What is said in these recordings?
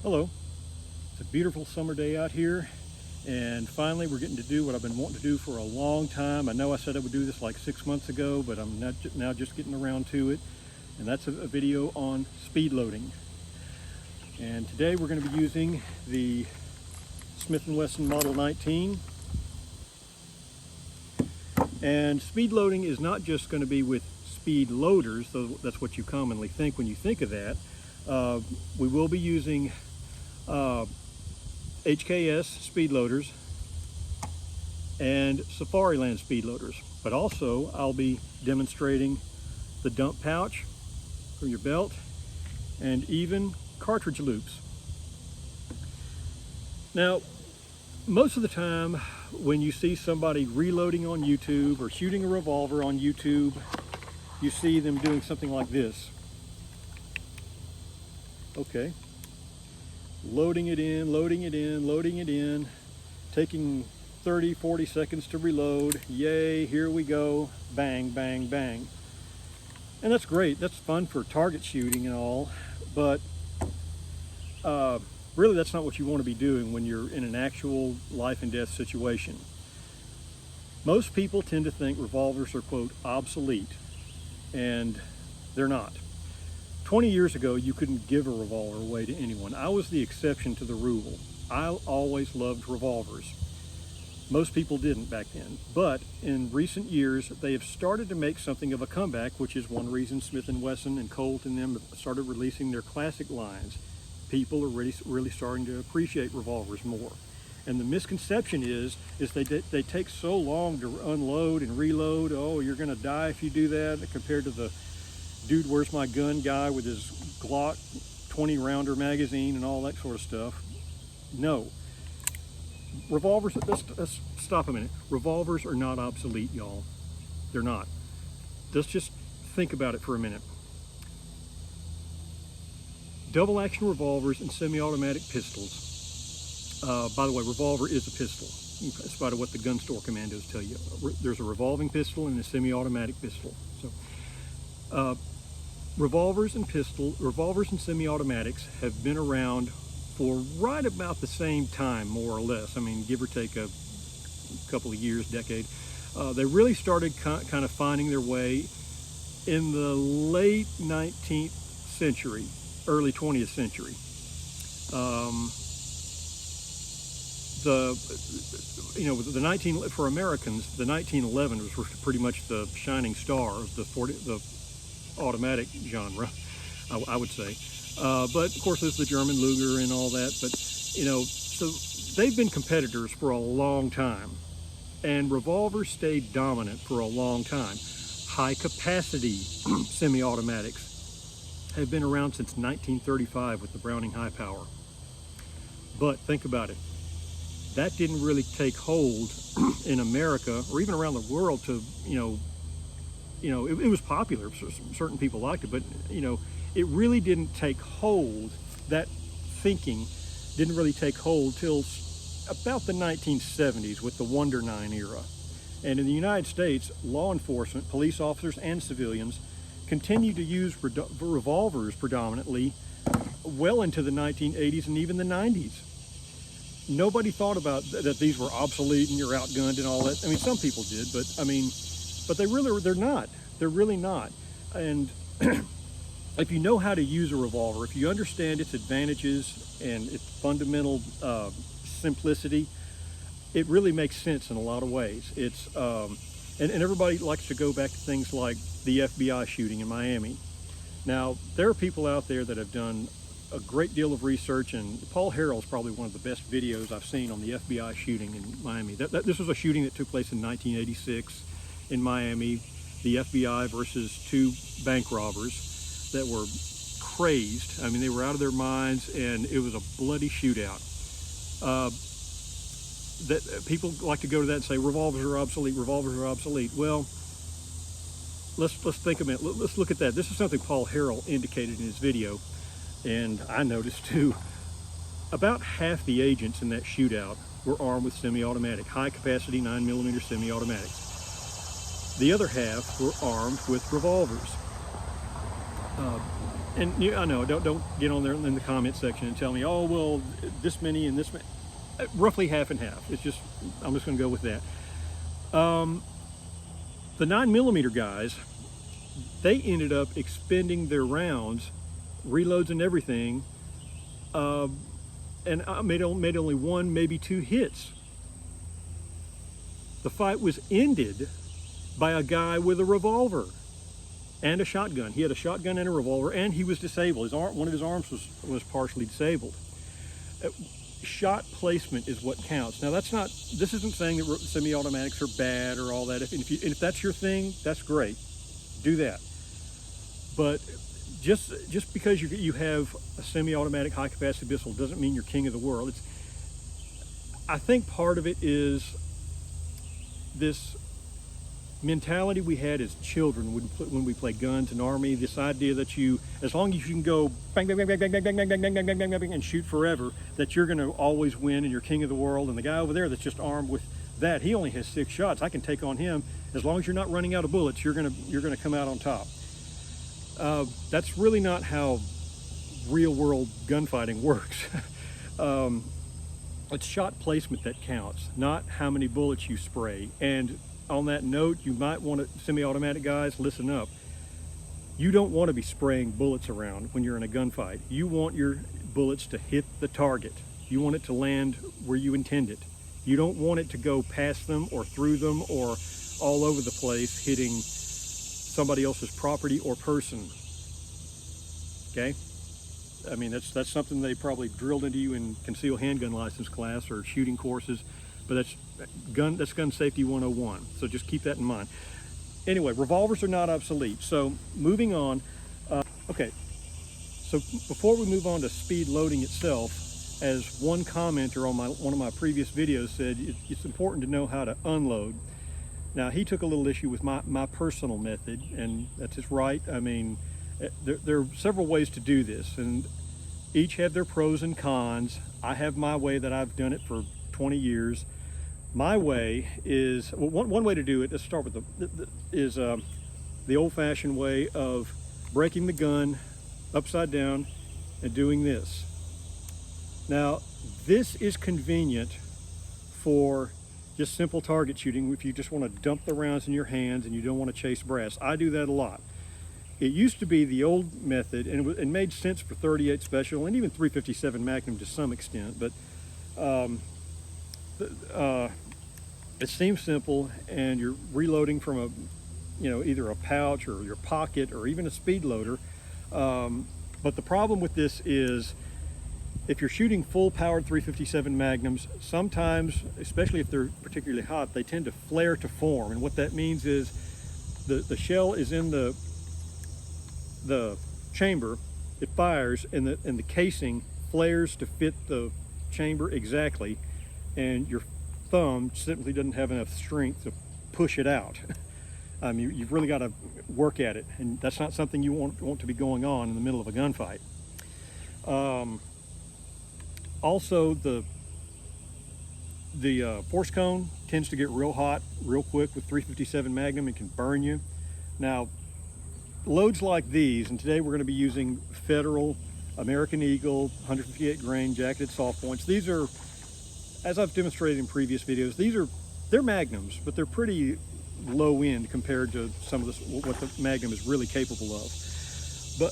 Hello. It's a beautiful summer day out here, and finally we're getting to do what I've been wanting to do for a long time. I know I said I would do this like 6 months ago, but I'm now just getting around to it, and that's a video on speed loading. And today we're going to be using the Smith & Wesson Model 19. And speed loading is not just going to be with speed loaders, though that's what you commonly think when you think of that. We will be using HKS speed loaders and Safariland speed loaders, but also I'll be demonstrating the dump pouch for your belt and even cartridge loops. Now, most of the time when you see somebody reloading on YouTube or shooting a revolver on YouTube, you see them doing something like this. Okay. Loading it in, loading it in, loading it in, taking 30, 40 seconds to reload. Yay, here we go. Bang, bang, bang. And that's great. That's fun for target shooting and all, but really that's not what you want to be doing when you're in an actual life and death situation. Most people tend to think revolvers are, quote, obsolete, and they're not. 20 years ago, you couldn't give a revolver away to anyone. I was the exception to the rule. I always loved revolvers. Most people didn't back then. But in recent years, they have started to make something of a comeback, which is one reason Smith & Wesson and Colt and them have started releasing their classic lines. People are really starting to appreciate revolvers more. And the misconception is they take so long to unload and reload. Oh, you're going to die if you do that, compared to the dude, where's my gun guy with his Glock 20 rounder magazine and all that sort of stuff. No. Revolvers, let's stop a minute. Revolvers are not obsolete, y'all. They're not. Let's just think about it for a minute. Double action revolvers and semi-automatic pistols. By the way, revolver is a pistol, in spite of what the gun store commandos tell you. There's a revolving pistol and a semi-automatic pistol. So, revolvers and semi-automatics have been around for right about the same time, more or less. I mean, give or take a couple of years, decade. They really started kind of finding their way in the late 19th century, early 20th century. For Americans, the 1911 was pretty much the shining star of the automatic genre, I would say. But of course there's the German Luger and all that, but so they've been competitors for a long time, and revolvers stayed dominant for a long time. High capacity semi-automatics have been around since 1935 with the Browning High Power. But think about it. That didn't really take hold in America or even around the world to, it was popular. Certain people liked it, but, it really didn't take hold. That thinking didn't really take hold till about the 1970s with the Wonder Nine era. And in the United States, law enforcement, police officers and civilians continued to use revolvers predominantly well into the 1980s and even the 90s. Nobody thought about that these were obsolete and you're outgunned and all that. I mean, some people did, but they're not. They're really not. And if you know how to use a revolver, if you understand its advantages and its fundamental simplicity, it really makes sense in a lot of ways. It's and everybody likes to go back to things like the FBI shooting in Miami. Now, there are people out there that have done a great deal of research, and Paul Harrell's probably one of the best videos I've seen on the FBI shooting in Miami. This was a shooting that took place in 1986 in Miami. The FBI versus two bank robbers that were crazed. I mean, they were out of their minds, and it was a bloody shootout. That people like to go to that and say revolvers are obsolete. Revolvers are obsolete. Well, let's think a minute. Let's look at that. This is something Paul Harrell indicated in his video, and I noticed too. About half the agents in that shootout were armed with semi-automatic, high-capacity 9mm semi-automatics. The other half were armed with revolvers. and I know, don't get on there in the comment section and tell me, oh well, this many and this many. Roughly half and half. It's just, I'm just going to go with that. The 9mm guys, they ended up expending their rounds, reloads and everything, and made only one, maybe two hits. The fight was ended by a guy with a revolver and a shotgun. He had a shotgun and a revolver, and he was disabled. One of his arms was partially disabled. Shot placement is what counts. Now this isn't saying that semi-automatics are bad or all that. If that's your thing, that's great. Do that. But just because you have a semi-automatic high-capacity pistol doesn't mean you're king of the world. I think part of it is this mentality we had as children when we played guns and army, this idea that as long as you can go bang, bang, bang, bang, bang, bang, bang, bang, bang, bang, bang, bang, bang, and shoot forever, that you're going to always win and you're king of the world. And the guy over there that's just armed with that, he only has 6 shots. I can take on him. As long as you're not running out of bullets, you're going to come out on top. That's really not how real world gunfighting works. It's shot placement that counts, not how many bullets you spray. And on that note, you might want to, semi-automatic guys, listen up. You don't want to be spraying bullets around when you're in a gunfight. You want your bullets to hit the target. You want it to land where you intend it. You don't want it to go past them or through them or all over the place, hitting somebody else's property or person. Okay? I mean, that's something they probably drilled into you in concealed handgun license class or shooting courses, but that's gun safety 101. So just keep that in mind. Anyway, revolvers are not obsolete. So moving on. Okay. So before we move on to speed loading itself, as one commenter on one of my previous videos said, it's important to know how to unload. Now, he took a little issue with my personal method, and that's his right. I mean, there are several ways to do this, and each have their pros and cons. I have my way that I've done it for 20 years. My way is, well, one way to do it, let's start with the old-fashioned way of breaking the gun upside down and doing this. Now, this is convenient for just simple target shooting if you just want to dump the rounds in your hands and you don't want to chase brass. I do that a lot. It used to be the old method, and it made sense for 38 Special and even 357 Magnum to some extent, but it seems simple, and you're reloading from either a pouch or your pocket or even a speed loader. But the problem with this is, if you're shooting full powered 357 Magnums, sometimes, especially if they're particularly hot, they tend to flare to form. And what that means is the shell is in the chamber, it fires, and the casing flares to fit the chamber exactly, and your thumb simply doesn't have enough strength to push it out. You've really got to work at it, and that's not something you want to be going on in the middle of a gunfight. Also, the force cone tends to get real hot real quick with 357 Magnum. It can burn you. Now, loads like these, and today we're going to be using Federal, American Eagle, 158 grain jacketed soft points. These are, as I've demonstrated in previous videos, they're Magnums, but they're pretty low end compared to some of what the Magnum is really capable of. But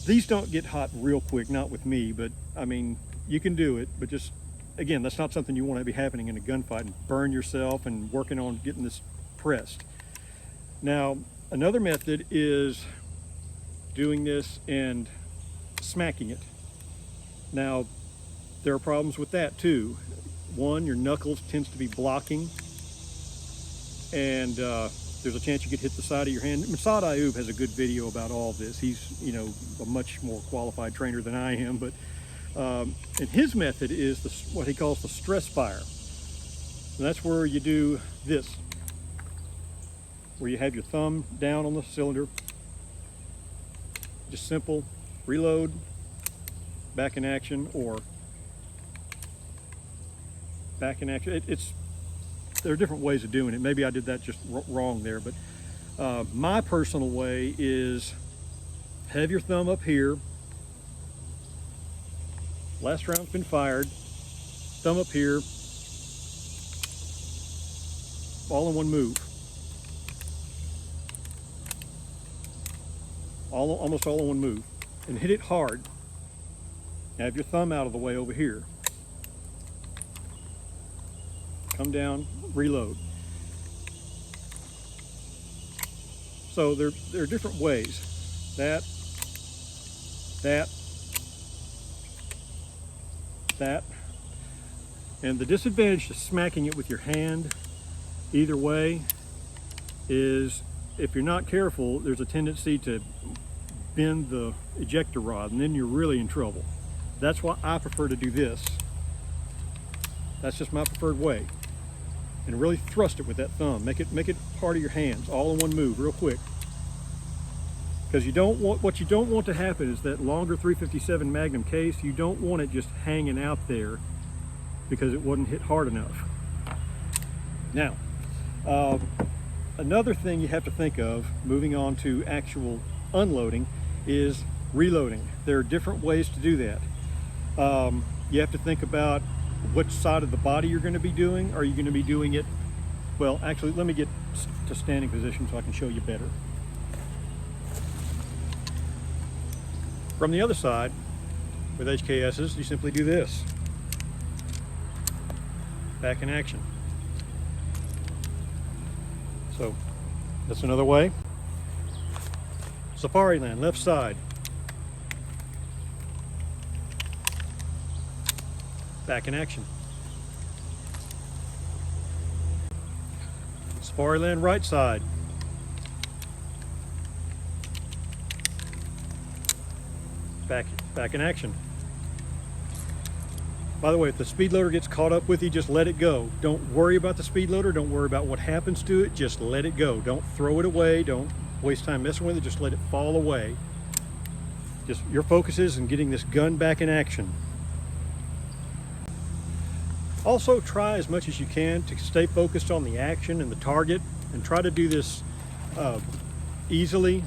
these don't get hot real quick, not with me, but I mean, you can do it, but just, again, that's not something you want to be happening in a gunfight and burn yourself and working on getting this pressed. Now, another method is doing this and smacking it. Now, there are problems with that too. One, your knuckles tends to be blocking, and there's a chance you could hit the side of your hand. Masad Ayub has a good video about all this. He's, a much more qualified trainer than I am, but and his method is what he calls the stress fire. And that's where you do this, where you have your thumb down on the cylinder, just simple reload, back in action, or back in action. There are different ways of doing it. Maybe I did that just wrong there, but my personal way is have your thumb up here. Last round's been fired. Thumb up here. All in one move. Almost all in one move. And hit it hard. Now have your thumb out of the way over here. Come down, reload. So there are different ways. That, and the disadvantage to smacking it with your hand either way is if you're not careful, there's a tendency to bend the ejector rod, and then you're really in trouble. That's why I prefer to do this. That's just my preferred way. And really thrust it with that thumb. Make it part of your hands, all in one move, real quick. Because what you don't want to happen is that longer 357 Magnum case, you don't want it just hanging out there because it wasn't hit hard enough. Now, another thing you have to think of, moving on to actual unloading, is reloading. There are different ways to do that. You have to think about which side of the body you're going to be doing. Are you going to be doing it, well, actually, let me get to standing position so I can show you better. From the other side, with HKSs, you simply do this. Back in action. So, that's another way. Safari Land, left side. Back in action. Safari Land, right side. Back in action. By the way, if the speed loader gets caught up with you, just let it go. Don't worry about the speed loader. Don't worry about what happens to it. Just let it go. Don't throw it away. Don't waste time messing with it. Just let it fall away. Just your focus is on getting this gun back in action. Also, try as much as you can to stay focused on the action and the target, and try to do this easily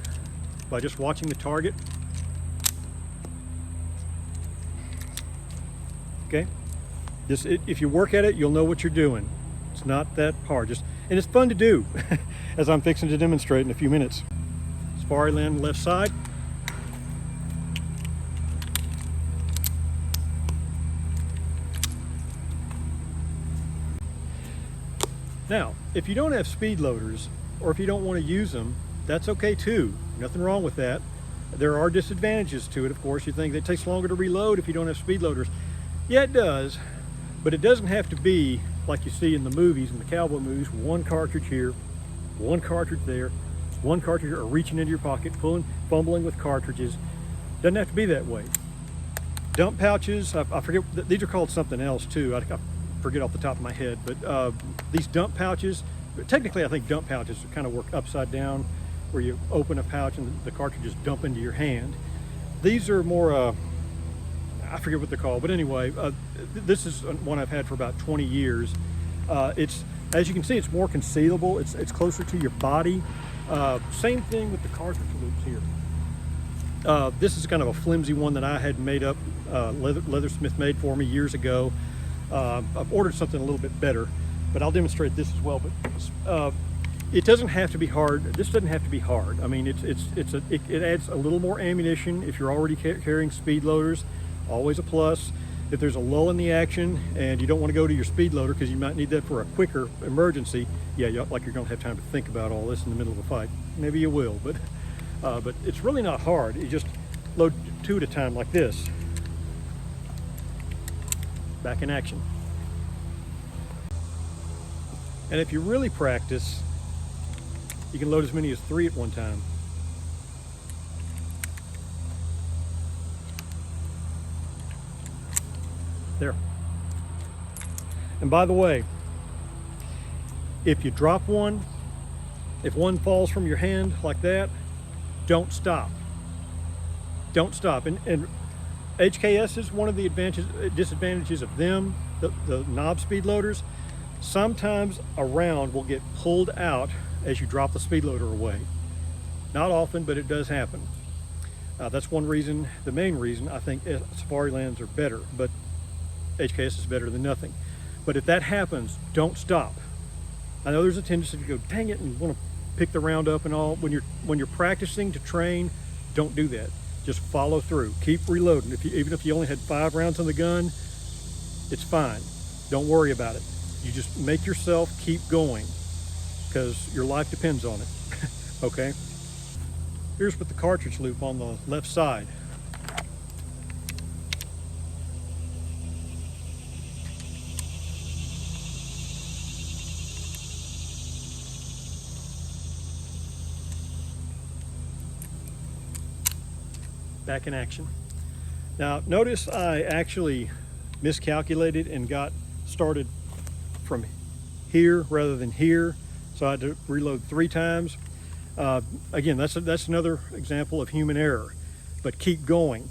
by just watching the target. Okay, if you work at it, you'll know what you're doing. It's not that hard, and it's fun to do, as I'm fixing to demonstrate in a few minutes. Safari Land, left side. Now, if you don't have speed loaders, or if you don't want to use them, that's okay too. Nothing wrong with that. There are disadvantages to it, of course. You think it takes longer to reload if you don't have speed loaders. Yeah, it does, but it doesn't have to be like you see in the movies, in the cowboy movies, one cartridge here, one cartridge there, one cartridge, or reaching into your pocket, fumbling with cartridges. Doesn't have to be that way. Dump pouches, I forget, these are called something else too. I forget off the top of my head, but these dump pouches, technically I think dump pouches kind of work upside down, where you open a pouch and the cartridges dump into your hand. These are more, I forget what they're called, but anyway, this is one I've had for about 20 years. It's, as you can see, it's more concealable. It's closer to your body. Same thing with the cartridge loops here. This is kind of a flimsy one that I had made up, Leathersmith made for me years ago. I've ordered something a little bit better, but I'll demonstrate this as well. But it doesn't have to be hard. This doesn't have to be hard. I mean, it adds a little more ammunition if you're already carrying speed loaders. Always a plus. If there's a lull in the action and you don't want to go to your speed loader because you might need that for a quicker emergency, yeah, like you're going to have time to think about all this in the middle of a fight. Maybe you will, but it's really not hard. You just load two at a time like this. Back in action. And if you really practice, you can load as many as 3 at one time. There. And by the way, if you drop one, if one falls from your hand like that, don't stop. Don't stop. And HKS is one of the disadvantages of them, the knob speed loaders. Sometimes a round will get pulled out as you drop the speed loader away. Not often, but it does happen. That's one reason, the main reason I think Safari lands are better, but HKS is better than nothing. But if that happens, don't stop. I know there's a tendency to go, dang it, and want to pick the round up and all. When you're practicing to train, don't do that. Just follow through. Keep reloading. Even if you only had 5 rounds on the gun, it's fine. Don't worry about it. You just make yourself keep going because your life depends on it. Okay? Here's with the cartridge loop on the left side. Back in action. Now notice I actually miscalculated and got started from here rather than here, so I had to reload 3 times. Again, that's another example of human error, but keep going.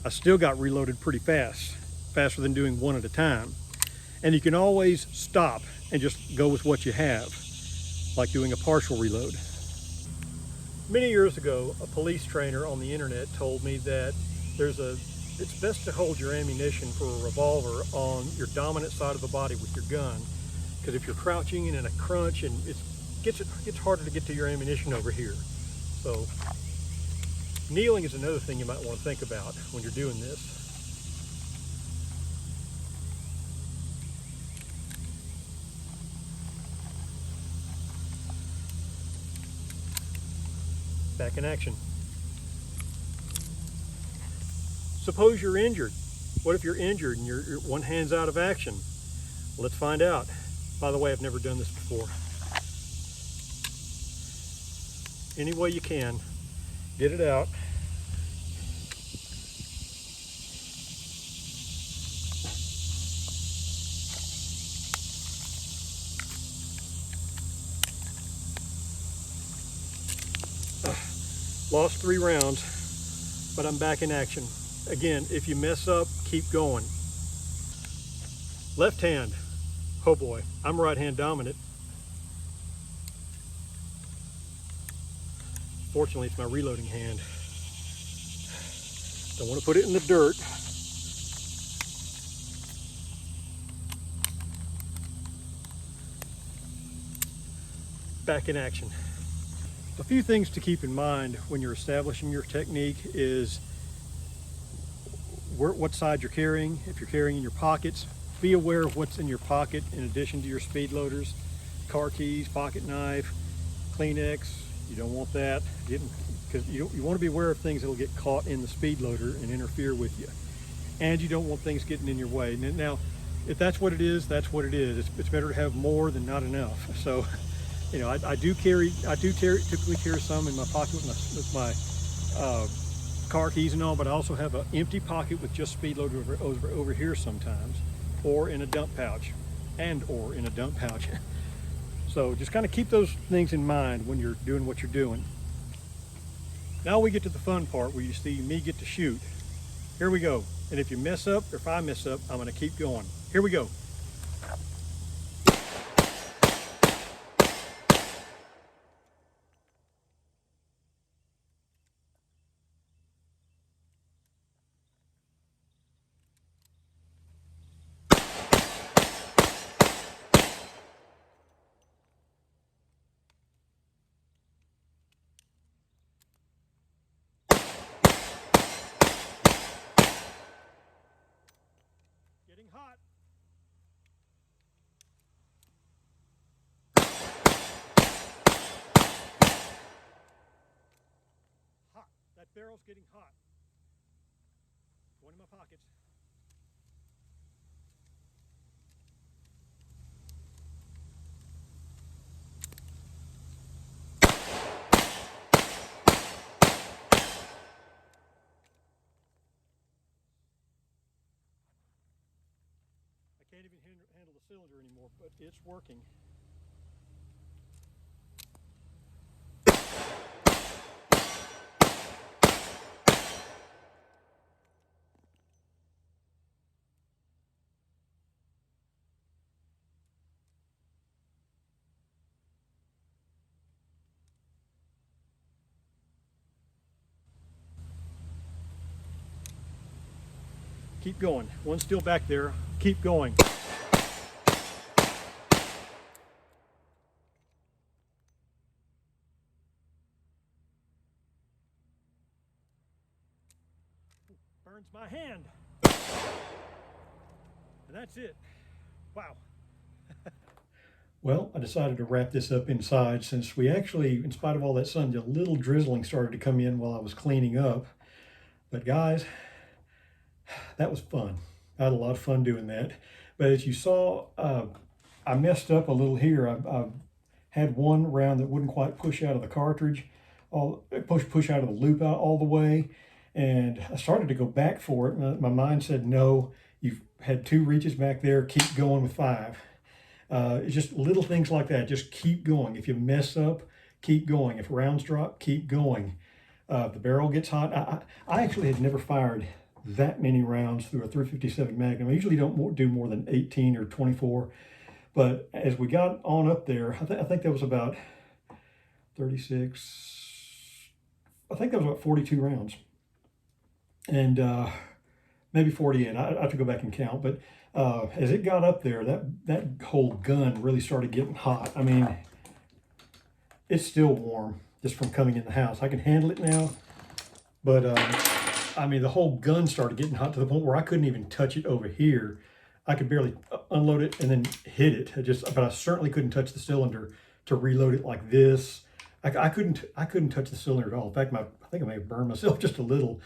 I still got reloaded pretty fast, faster than doing 1 at a time. And you can always stop and just go with what you have, like doing a partial reload. Many years ago, a police trainer on the internet told me that it's best to hold your ammunition for a revolver on your dominant side of the body with your gun, because if you're crouching and in a crunch, and it gets harder to get to your ammunition over here. So kneeling is another thing you might want to think about when you're doing this. Back in action. Suppose you're injured. What if you're injured and your one hand's out of action? Let's find out. By the way, I've never done this before. Any way you can, get it out. Lost 3 rounds, but I'm back in action. Again, if you mess up, keep going. Left hand. Oh boy, I'm right hand dominant. Fortunately, it's my reloading hand. Don't want to put it in the dirt. Back in action. A few things to keep in mind when you're establishing your technique is what side you're carrying. If you're carrying in your pockets, be aware of what's in your pocket in addition to your speed loaders. Car keys, pocket knife, Kleenex. You don't want that, because you want to be aware of things that will get caught in the speed loader and interfere with you. And you don't want things getting in your way. Now, if that's what it is, that's what it is. It's better to have more than not enough. So, you know, I do typically carry some in my pocket with my car keys and all, but I also have an empty pocket with just speed loader over here sometimes, or in a dump pouch, or in a dump pouch. So just kind of keep those things in mind when you're doing what you're doing. Now we get to the fun part where you see me get to shoot. Here we go. And if you mess up, or if I mess up, I'm going to keep going. Here we go. Getting hot. Hot. That barrel's getting hot. Going in my pockets. I can't even handle the cylinder anymore, but it's working. Keep going. One's still back there. Keep going. Burns my hand. And that's it. Wow. Well, I decided to wrap this up inside since we actually, in spite of all that sun, a little drizzling started to come in while I was cleaning up. But guys, that was fun. I had a lot of fun doing that. But as you saw, I messed up a little here. I had one round that wouldn't quite push out of the cartridge, push out of the loop out all the way. And I started to go back for it. My mind said, no, you've had 2 reaches back there, keep going with 5. It's just little things like that. Just keep going. If you mess up, keep going. If rounds drop, keep going. The barrel gets hot. I actually had never fired that many rounds through a 357 Magnum. I usually don't do more than 18 or 24. But as we got on up there, I think that was about 36. I think that was about 42 rounds. And maybe 48. I have to go back and count. But as it got up there, that whole gun really started getting hot. I mean, it's still warm just from coming in the house. I can handle it now. But, I mean, the whole gun started getting hot to the point where I couldn't even touch it over here. I could barely unload it and then hit it. But I certainly couldn't touch the cylinder to reload it like this. I couldn't touch the cylinder at all. In fact, I think I may have burned myself just a little.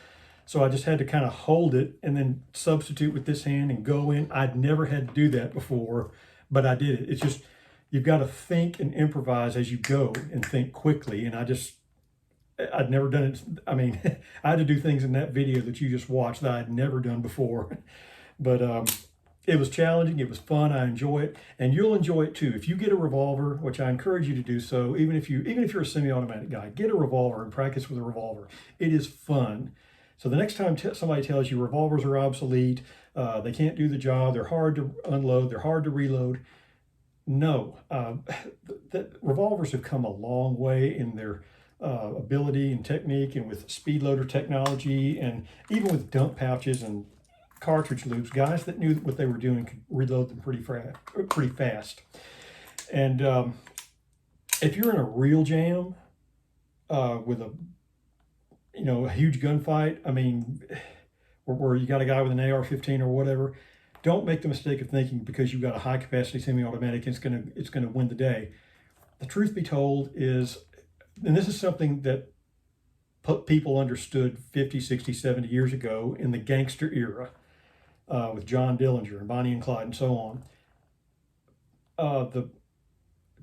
So I just had to kind of hold it and then substitute with this hand and go in. I'd never had to do that before, but I did it. It's just, you've got to think and improvise as you go and think quickly. And I'd never done it. I mean, I had to do things in that video that you just watched that I'd never done before. But it was challenging. It was fun. I enjoy it. And you'll enjoy it too. If you get a revolver, which I encourage you to do so, even if you're a semi-automatic guy, get a revolver and practice with a revolver. It is fun. So the next time somebody tells you revolvers are obsolete, they can't do the job, they're hard to unload, they're hard to reload. No, revolvers have come a long way in their ability and technique, and with speed loader technology, and even with dump pouches and cartridge loops, guys that knew what they were doing could reload them pretty fast. And if you're in a real jam with a huge gunfight, I mean, where you got a guy with an AR-15 or whatever, don't make the mistake of thinking because you've got a high-capacity semi-automatic, it's gonna win the day. The truth be told is, and this is something that people understood 50, 60, 70 years ago in the gangster era with John Dillinger and Bonnie and Clyde and so on. The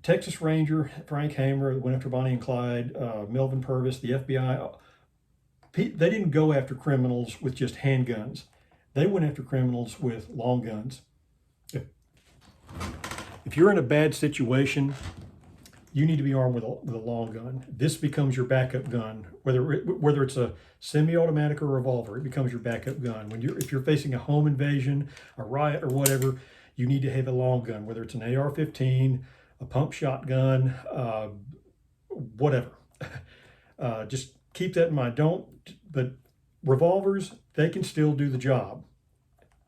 Texas Ranger, Frank Hamer, went after Bonnie and Clyde, Melvin Purvis, the FBI, they didn't go after criminals with just handguns. They went after criminals with long guns. If you're in a bad situation, you need to be armed with a long gun. This becomes your backup gun. Whether it's a semi-automatic or revolver, it becomes your backup gun. If you're facing a home invasion, a riot, or whatever, you need to have a long gun. Whether it's an AR-15, a pump shotgun, whatever. Just keep that in mind. But revolvers, they can still do the job.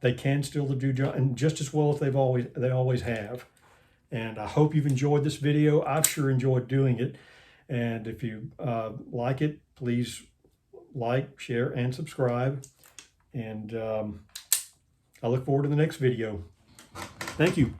They can still do job, and just as well as they always have. And I hope you've enjoyed this video. I've sure enjoyed doing it. And if you like it, please like, share, and subscribe. And I look forward to the next video. Thank you.